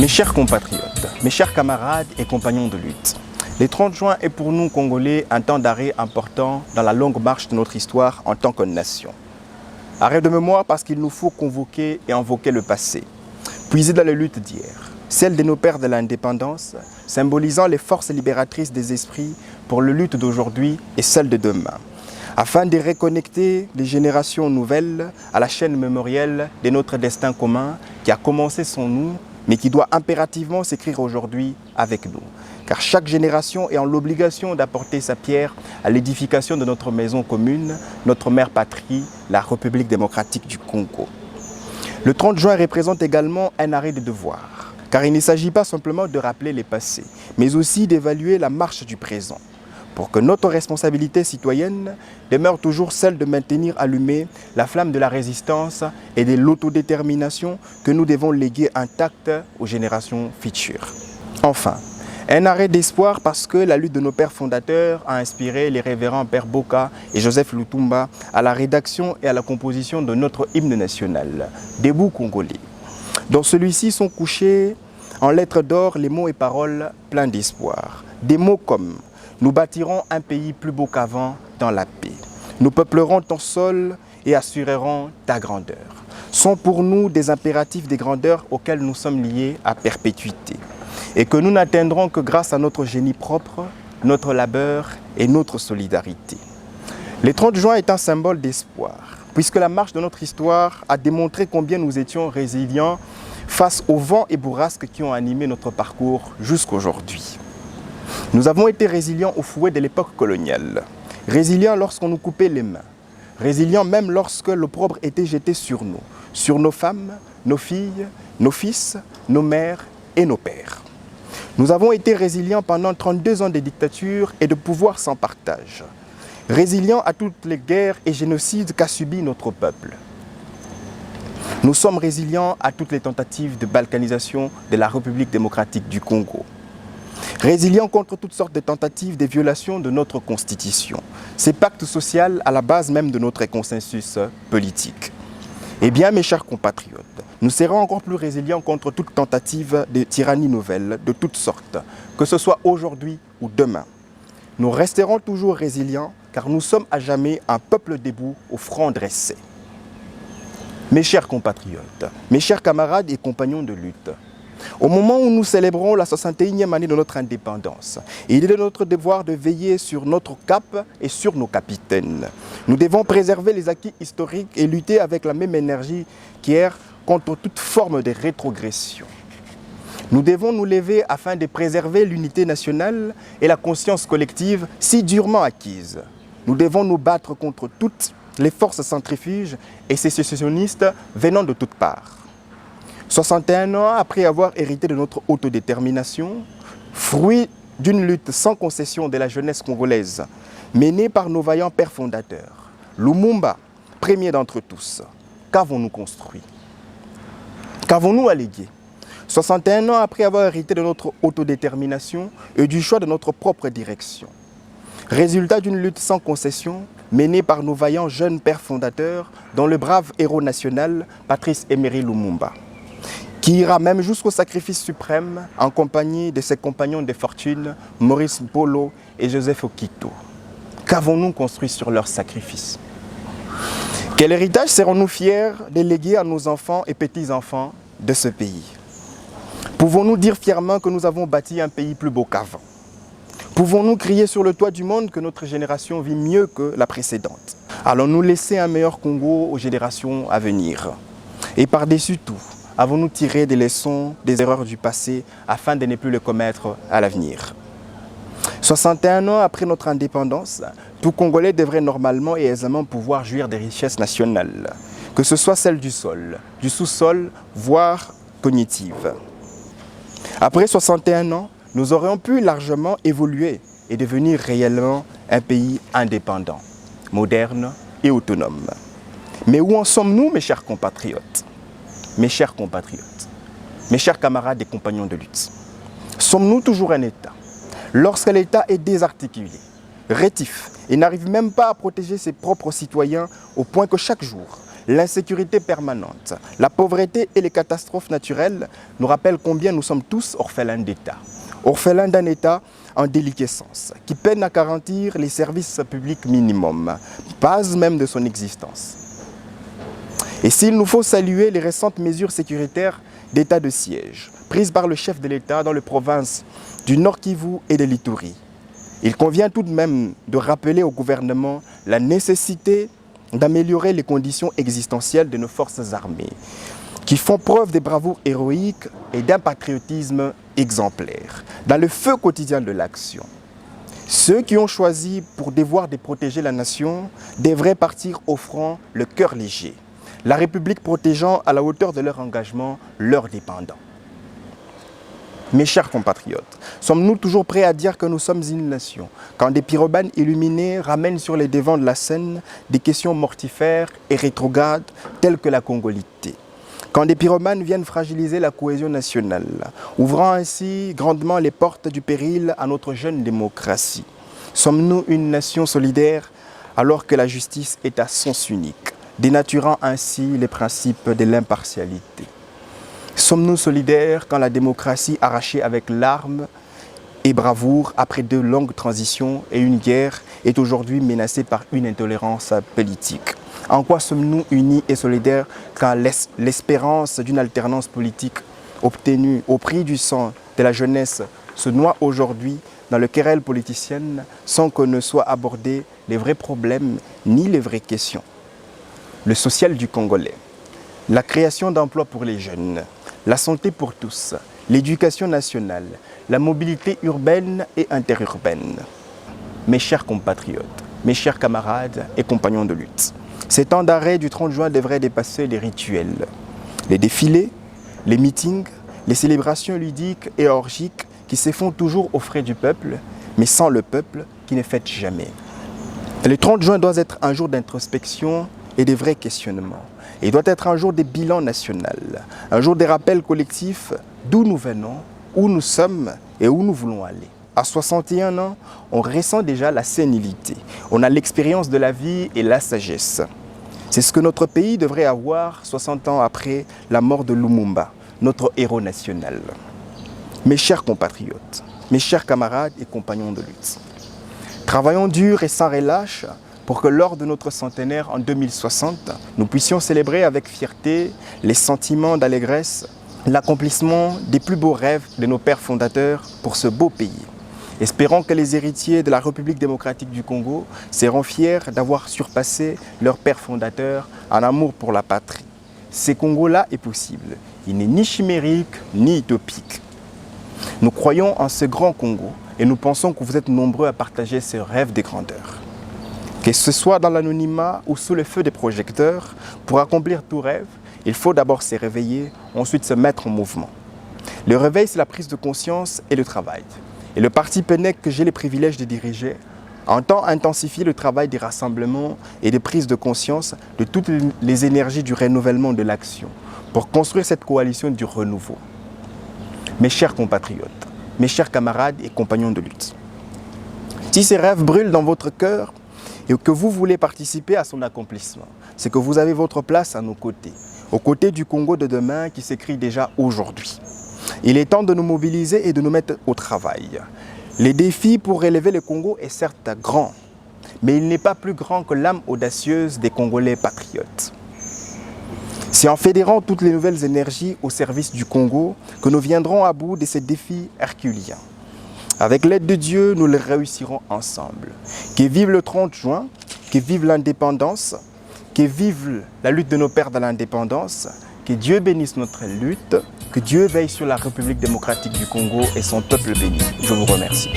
Mes chers compatriotes, mes chers camarades et compagnons de lutte, le 30 juin est pour nous, Congolais, un temps d'arrêt important dans la longue marche de notre histoire en tant que nation. Arrêt de mémoire parce qu'il nous faut convoquer et invoquer le passé, puiser dans les luttes d'hier, celles de nos pères de l'indépendance, symbolisant les forces libératrices des esprits pour les luttes d'aujourd'hui et celles de demain, afin de reconnecter les générations nouvelles à la chaîne mémorielle de notre destin commun qui a commencé sans nous, mais qui doit impérativement s'écrire aujourd'hui avec nous. Car chaque génération est en l'obligation d'apporter sa pierre à l'édification de notre maison commune, notre mère patrie, la République démocratique du Congo. Le 30 juin représente également un arrêt de devoir, car il ne s'agit pas simplement de rappeler les passés, mais aussi d'évaluer la marche du présent, pour que notre responsabilité citoyenne demeure toujours celle de maintenir allumée la flamme de la résistance et de l'autodétermination que nous devons léguer intacte aux générations futures. Enfin, un arrêt d'espoir parce que la lutte de nos pères fondateurs a inspiré les révérends Père Boka et Joseph Lutumba à la rédaction et à la composition de notre hymne national, Debout Congolais. Dans celui-ci sont couchés en lettres d'or les mots et paroles pleins d'espoir. Des mots comme « Nous bâtirons un pays plus beau qu'avant dans la paix. Nous peuplerons ton sol et assurerons ta grandeur » sont pour nous des impératifs des grandeurs auxquels nous sommes liés à perpétuité et que nous n'atteindrons que grâce à notre génie propre, notre labeur et notre solidarité. Le 30 juin est un symbole d'espoir, puisque la marche de notre histoire a démontré combien nous étions résilients face aux vents et bourrasques qui ont animé notre parcours jusqu'aujourd'hui. Nous avons été résilients au fouet de l'époque coloniale, résilients lorsqu'on nous coupait les mains, résilients même lorsque l'opprobre était jeté sur nous, sur nos femmes, nos filles, nos fils, nos mères et nos pères. Nous avons été résilients pendant 32 ans de dictature et de pouvoir sans partage, résilients à toutes les guerres et génocides qu'a subi notre peuple. Nous sommes résilients à toutes les tentatives de balkanisation de la République démocratique du Congo. Résilients contre toutes sortes de tentatives de violation de notre Constitution, ces pactes sociaux à la base même de notre consensus politique. Eh bien, mes chers compatriotes, nous serons encore plus résilients contre toute tentative de tyrannie nouvelle, de toutes sortes, que ce soit aujourd'hui ou demain. Nous resterons toujours résilients car nous sommes à jamais un peuple debout au front dressé. Mes chers compatriotes, mes chers camarades et compagnons de lutte, au moment où nous célébrons la 61e année de notre indépendance, il est de notre devoir de veiller sur notre cap et sur nos capitaines. Nous devons préserver les acquis historiques et lutter avec la même énergie qu'hier contre toute forme de rétrogression. Nous devons nous lever afin de préserver l'unité nationale et la conscience collective si durement acquise. Nous devons nous battre contre toutes les forces centrifuges et sécessionnistes venant de toutes parts. 61 ans après avoir hérité de notre autodétermination, fruit d'une lutte sans concession de la jeunesse congolaise, menée par nos vaillants pères fondateurs, Lumumba, premier d'entre tous, qu'avons-nous construit? Qu'avons-nous allégué? 61 ans après avoir hérité de notre autodétermination et du choix de notre propre direction. Résultat d'une lutte sans concession, menée par nos vaillants jeunes pères fondateurs, dont le brave héros national, Patrice Emery Lumumba, qui ira même jusqu'au sacrifice suprême en compagnie de ses compagnons de fortune, Maurice Polo et Joseph Okito. Qu'avons-nous construit sur leur sacrifice? Quel héritage serons-nous fiers de léguer à nos enfants et petits-enfants de ce pays? Pouvons-nous dire fièrement que nous avons bâti un pays plus beau qu'avant? Pouvons-nous crier sur le toit du monde que notre génération vit mieux que la précédente? Allons-nous laisser un meilleur Congo aux générations à venir? Et par-dessus tout, avons-nous tiré des leçons des erreurs du passé afin de ne plus les commettre à l'avenir? 61 ans après notre indépendance, tout Congolais devrait normalement et aisément pouvoir jouir des richesses nationales, que ce soit celles du sol, du sous-sol, voire cognitives. Après 61 ans, nous aurions pu largement évoluer et devenir réellement un pays indépendant, moderne et autonome. Mais où en sommes-nous, mes chers compatriotes? Mes chers compatriotes, mes chers camarades et compagnons de lutte, sommes-nous toujours un État? Lorsque l'État est désarticulé, rétif et n'arrive même pas à protéger ses propres citoyens au point que chaque jour, L'insécurité permanente, la pauvreté et les catastrophes naturelles nous rappellent combien nous sommes tous orphelins d'État. Orphelins d'un État en déliquescence, qui peine à garantir les services publics minimums, base même de son existence. Et s'il nous faut saluer les récentes mesures sécuritaires d'état de siège, prises par le chef de l'État dans les provinces du Nord Kivu et de l'Ituri, il convient tout de même de rappeler au gouvernement la nécessité d'améliorer les conditions existentielles de nos forces armées, qui font preuve de bravoure héroïque et d'un patriotisme exemplaire, dans le feu quotidien de l'action. Ceux qui ont choisi pour devoir de protéger la nation devraient partir au front le cœur léger, la République protégeant à la hauteur de leur engagement leurs dépendants. Mes chers compatriotes, sommes-nous toujours prêts à dire que nous sommes une nation, quand des pyromanes illuminés ramènent sur les devants de la scène des questions mortifères et rétrogrades telles que la congolité? Quand des pyromanes viennent fragiliser la cohésion nationale, ouvrant ainsi grandement les portes du péril à notre jeune démocratie? Sommes-nous une nation solidaire alors que la justice est à sens unique, dénaturant ainsi les principes de l'impartialité? Sommes-nous solidaires quand la démocratie arrachée avec larmes et bravoure après de longues transitions et une guerre est aujourd'hui menacée par une intolérance politique? En quoi sommes-nous unis et solidaires quand l'espérance d'une alternance politique obtenue au prix du sang de la jeunesse se noie aujourd'hui dans le querelle politicienne sans que ne soient abordés les vrais problèmes ni les vraies questions? Le social du Congolais, la création d'emplois pour les jeunes, la santé pour tous, l'éducation nationale, la mobilité urbaine et interurbaine. Mes chers compatriotes, mes chers camarades et compagnons de lutte, ces temps d'arrêt du 30 juin devraient dépasser les rituels, les défilés, les meetings, les célébrations ludiques et orgiques qui se font toujours aux frais du peuple, mais sans le peuple qui ne fête jamais. Le 30 juin doit être un jour d'introspection et de vrais questionnements. Il doit être un jour des bilans national, un jour des rappels collectifs d'où nous venons, où nous sommes et où nous voulons aller. À 61 ans, on ressent déjà la sénilité. On a l'expérience de la vie et la sagesse. C'est ce que notre pays devrait avoir 60 ans après la mort de Lumumba, notre héros national. Mes chers compatriotes, mes chers camarades et compagnons de lutte, travaillons dur et sans relâche pour que lors de notre centenaire en 2060, nous puissions célébrer avec fierté les sentiments d'allégresse, l'accomplissement des plus beaux rêves de nos pères fondateurs pour ce beau pays. Espérons que les héritiers de la République démocratique du Congo seront fiers d'avoir surpassé leurs pères fondateurs en amour pour la patrie. Ce Congo-là est possible. Il n'est ni chimérique ni utopique. Nous croyons en ce grand Congo et nous pensons que vous êtes nombreux à partager ce rêve de grandeur. Que ce soit dans l'anonymat ou sous le feu des projecteurs, pour accomplir tout rêve, il faut d'abord se réveiller, ensuite se mettre en mouvement. Le réveil, c'est la prise de conscience et le travail. Et le parti PENEC que j'ai le privilège de diriger entend intensifier le travail des rassemblements et des prises de conscience de toutes les énergies du renouvellement de l'action pour construire cette coalition du renouveau. Mes chers compatriotes, mes chers camarades et compagnons de lutte, si ces rêves brûlent dans votre cœur, et que vous voulez participer à son accomplissement, c'est que vous avez votre place à nos côtés, aux côtés du Congo de demain qui s'écrit déjà aujourd'hui. Il est temps de nous mobiliser et de nous mettre au travail. Les défis pour relever le Congo est certes grand, mais il n'est pas plus grand que l'âme audacieuse des Congolais patriotes. C'est en fédérant toutes les nouvelles énergies au service du Congo que nous viendrons à bout de ces défis herculéens. Avec l'aide de Dieu, nous les réussirons ensemble. Que vive le 30 juin, que vive l'indépendance, que vive la lutte de nos pères dans l'indépendance, que Dieu bénisse notre lutte, que Dieu veille sur la République démocratique du Congo et son peuple béni. Je vous remercie.